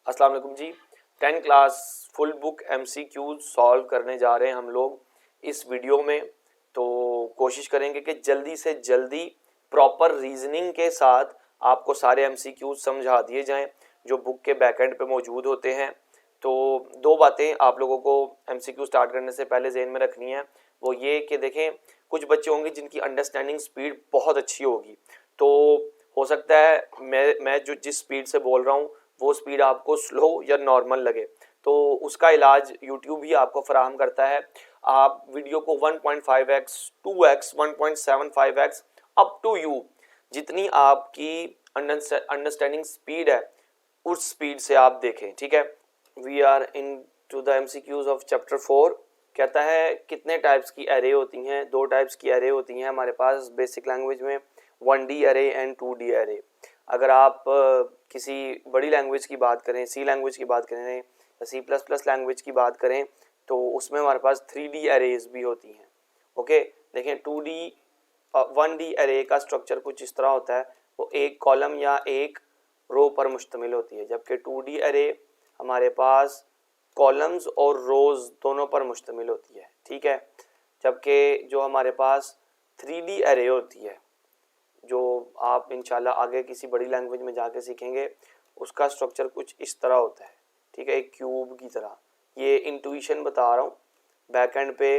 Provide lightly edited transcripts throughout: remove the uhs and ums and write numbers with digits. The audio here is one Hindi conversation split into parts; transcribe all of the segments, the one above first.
अस्सलाम वालेकुम जी। 10 class full book MCQs solve करने जा रहे हैं हम लोग इस वीडियो में। तो कोशिश करेंगे कि जल्दी से जल्दी प्रॉपर रीजनिंग के साथ आपको सारे MCQs समझा दिए जाएं जो बुक के बैक एंड पे मौजूद होते हैं। तो दो बातें आप लोगों को MCQ स्टार्ट करने से पहले ज़हन में रखनी है। वो ये कि देखें, कुछ बच्चे होंगे जिनकी अंडरस्टैंडिंग स्पीड बहुत अच्छी होगी, तो हो सकता है मैं जो जिस स्पीड से बोल रहा हूँ वो स्पीड आपको स्लो या नॉर्मल लगे, तो उसका इलाज यूट्यूब ही आपको फराहम करता है। आप वीडियो को 1.5x 2x 1.75x up to you, जितनी आपकी अंडरस्टैंडिंग स्पीड है उस स्पीड से आप देखें, ठीक है। We are into the MCQs of chapter 4। कहता है कितने टाइप्स की एरे होती हैं। दो टाइप्स की एरे होती हैं हमारे पास बेसिक लैंग्वेज में, 1D array and 2D array. अगर आप किसी बड़ी लैंग्वेज की बात करें, सी लैंग्वेज की बात करें या C++ लैंग्वेज की बात करें, तो उसमें हमारे पास 3D एरेज भी होती हैं। ओके, देखें 1D एरे का स्ट्रक्चर कुछ इस तरह होता है, वो एक कॉलम या एक रो पर मुश्तमिल होती है, जबकि 2D एरे हमारे पास कॉलम्स और रोज दोनों पर मुश्तमिल होती है, ठीक है। जबकि जो हमारे पास 3D एरे होती है, जो आप इंशाल्लाह आगे किसी बड़ी लैंग्वेज में जाके सीखेंगे, उसका स्ट्रक्चर कुछ इस तरह होता है, ठीक है, एक क्यूब की तरह। ये इंट्यूशन बता रहा हूँ। बैक एंड पे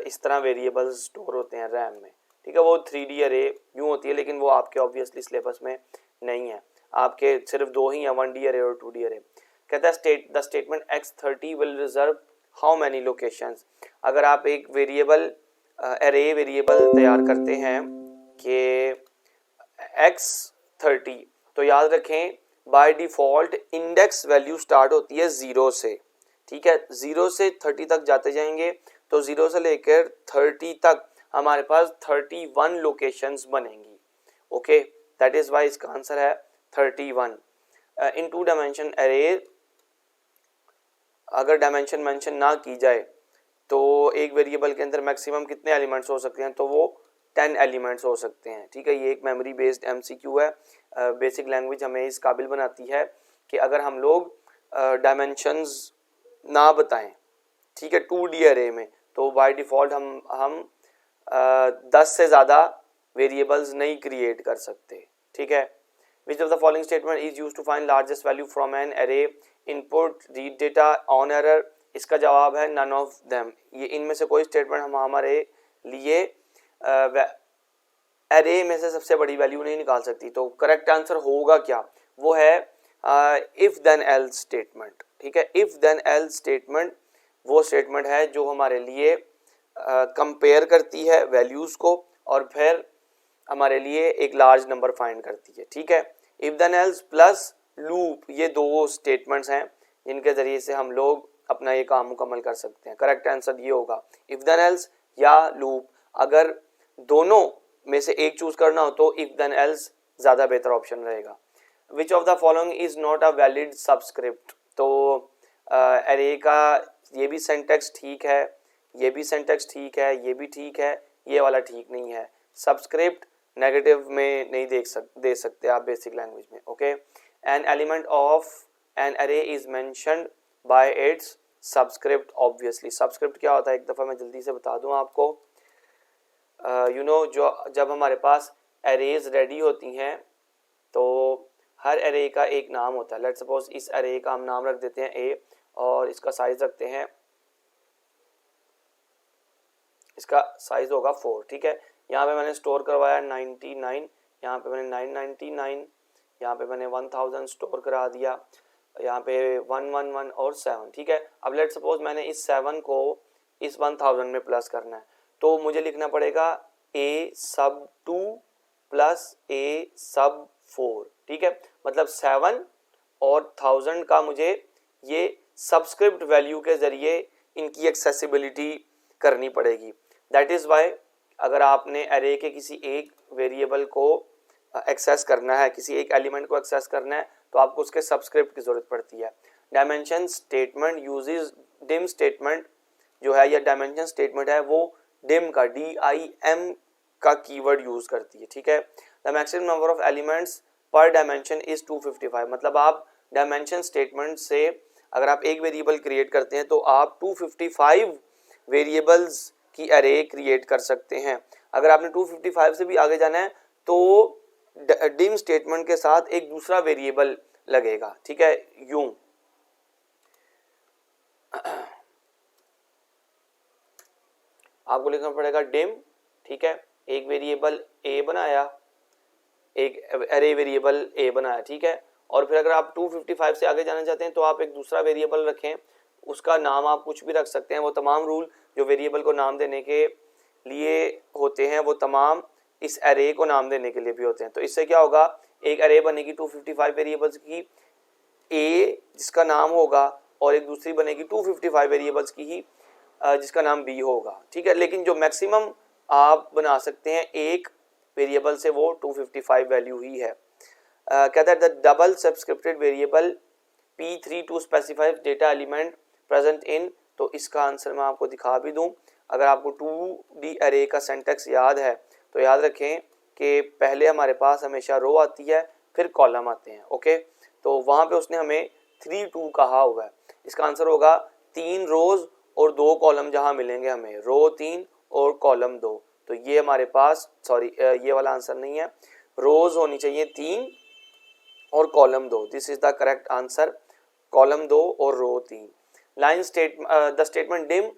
इस तरह वेरिएबल्स स्टोर होते हैं रैम में, ठीक है। वो 3D एरे यूँ होती है, लेकिन वो आपके ऑब्वियसली सिलेबस में नहीं है। आपके सिर्फ दो ही हैं, 1D एरे और 2D एरे। कहता है the statement x30 will reserve how many locations. अगर आप एक वेरिएबल एरे वेरिएबल तैयार करते हैं कि x30, तो याद रखें by default index value start होती है 0 से, ठीक है। 0 से 30 तक जाते जाएंगे, तो 0 से लेकर 30 तक हमारे पास 31 लोकेशंस बनेंगी। ओके, दैट इज वाई इसका आंसर है 31। इन 2 डायमेंशन एरे अगर डायमेंशन मेंशन ना की जाए तो एक वेरिएबल के अंदर मैक्सिमम कितने एलिमेंट्स हो सकते हैं, तो वो 10 एलिमेंट्स हो सकते हैं, ठीक है। ये एक मेमोरी बेस्ड MCQ है। बेसिक लैंग्वेज हमें इस काबिल बनाती है कि अगर हम लोग डायमेंशंस ना बताएं, ठीक है, 2D एरे में, तो बाय डिफ़ॉल्ट हम 10 से ज़्यादा वेरिएबल्स नहीं क्रिएट कर सकते, ठीक है। Which of the following statement is used to find largest value from an array, input read data on error. इसका जवाब है नन ऑफ देम। ये इनमें से कोई स्टेटमेंट हम हमारे लिए एरे में से सबसे बड़ी वैल्यू नहीं निकाल सकती। तो करेक्ट आंसर होगा क्या, वो है इफ देन एल्स स्टेटमेंट, ठीक है। इफ देन एल्स स्टेटमेंट वो स्टेटमेंट है जो हमारे लिए कंपेयर करती है वैल्यूज को और फिर हमारे लिए एक लार्ज नंबर फाइंड करती है, ठीक है। If then else plus loop, ये दो स्टेटमेंट्स हैं जिनके जरिए से हम लोग अपना ये काम मुकम्मल कर सकते हैं। करेक्ट आंसर ये होगा इफ देन एल्स या लूप। अगर दोनों में से एक चूज करना हो तो इफ देन एल्स ज्यादा बेहतर ऑप्शन रहेगा। विच of the following is not a valid subscript. तो एरे का ये भी सेंटेक्स ठीक है, ये भी सेंटेक्स ठीक है, ये भी ठीक है, ये वाला ठीक नहीं है। सबस्क्रिप्ट नेगेटिव में नहीं दे सकते आप बेसिक लैंग्वेज में। Okay, an element of an array is mentioned bye it's subscript. Obviously subscript क्या होता है, एक दफ़ा मैं जल्दी से बता दूं आपको। जो जब हमारे पास एरेज रेडी होती हैं तो हर एरे का एक नाम होता है। लेट्स सपोज इस एरे का हम नाम रख देते हैं A और इसका साइज रखते हैं, इसका साइज होगा 4, ठीक है। यहाँ पे मैंने स्टोर करवाया 99, यहाँ पे मैंने 999, यहाँ पे मैंने 1000 स्टोर करा दिया, यहाँ पे 111 और 7, ठीक है। अब लेट्स सपोज मैंने इस 7 को इस 1000 में प्लस करना है, तो मुझे लिखना पड़ेगा A sub 2 plus A sub 4, ठीक है। मतलब 7 और 1000 का मुझे ये सबस्क्रिप्ट वैल्यू के जरिए इनकी एक्सेसिबिलिटी करनी पड़ेगी। दैट इज वाई अगर आपने एरे के किसी एक वेरिएबल को एक्सेस करना है, किसी एक एलिमेंट को एक्सेस करना है, तो आपको उसके सबस्क्रिप्ट की जरूरत पड़ती है। Dimension statement uses dim statement जो है, या डायमेंशन स्टेटमेंट है, वो डिम का DIM का कीवर्ड यूज करती है, ठीक है। The maximum number of elements पर डायमेंशन इज 255। मतलब आप डायमेंशन स्टेटमेंट से अगर आप एक वेरिएबल क्रिएट करते हैं तो आप 255 वेरिएबल्स की अरे क्रिएट कर सकते हैं। अगर आपने 255 से भी आगे जाना है तो डिम स्टेटमेंट के साथ एक दूसरा वेरिएबल लगेगा, ठीक है, यूं आपको लिखना पड़ेगा डिम, ठीक है, एक वेरिएबल ए बनाया, एक अरे वेरिएबल ए बनाया, ठीक है, और फिर अगर आप 255 से आगे जाना चाहते हैं तो आप एक दूसरा वेरिएबल रखें, उसका नाम आप कुछ भी रख सकते हैं। वो तमाम रूल जो वेरिएबल को नाम देने के लिए होते हैं वो तमाम इस अरे को नाम देने के लिए भी होते हैं। तो इससे क्या होगा, एक अरे बनेगी 255 वेरिएबल्स की ए जिसका नाम होगा, और एक दूसरी बनेगी 255 वेरिएबल्स की ही जिसका नाम बी होगा, ठीक है। लेकिन जो मैक्सिमम आप बना सकते हैं एक वेरिएबल से वो 255 वैल्यू ही है। कहता है the double subscripted variable P3 to specify data element present in, तो इसका आंसर मैं आपको दिखा भी दूं। अगर आपको 2D अरे का सिंटैक्स याद है तो याद रखें कि पहले हमारे पास हमेशा रो आती है फिर कॉलम आते हैं, ओके। तो वहाँ पे उसने हमें 3-2 कहा हुआ है। इसका आंसर होगा 3 रोज और 2 कॉलम जहाँ मिलेंगे हमें, रो 3 और कॉलम 2। तो ये हमारे पास ये वाला आंसर नहीं है, रोज होनी चाहिए 3 और column 2। This is the correct answer, column 2 और रो 3। Line the statement dim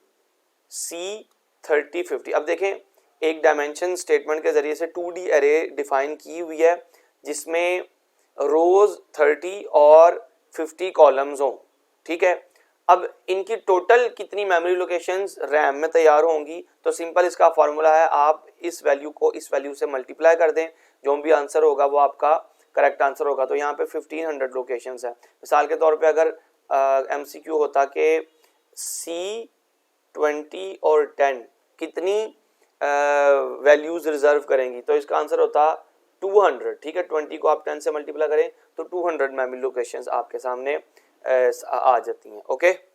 C3050। अब देखें एक डायमेंशन स्टेटमेंट के जरिए से 2D अरे डिफाइन की हुई है जिसमें रोज 30 और 50 कॉलम्स हों, ठीक है। अब इनकी टोटल कितनी मेमोरी लोकेशंस रैम में तैयार होंगी, तो सिंपल इसका फॉर्मूला है, आप इस वैल्यू को इस वैल्यू से मल्टीप्लाई कर दें, जो भी आंसर होगा वो आपका करेक्ट आंसर होगा। तो यहाँ पे 1500 लोकेशंस है। मिसाल के तौर पे अगर MCQ होता कि C20 और 10 कितनी वैल्यूज रिजर्व करेंगी, तो इसका आंसर होता 200, ठीक है। 20 को आप 10 से मल्टीप्लाई करें तो 200 मेमोरी लोकेशंस आपके सामने आ जाती हैं, ओके।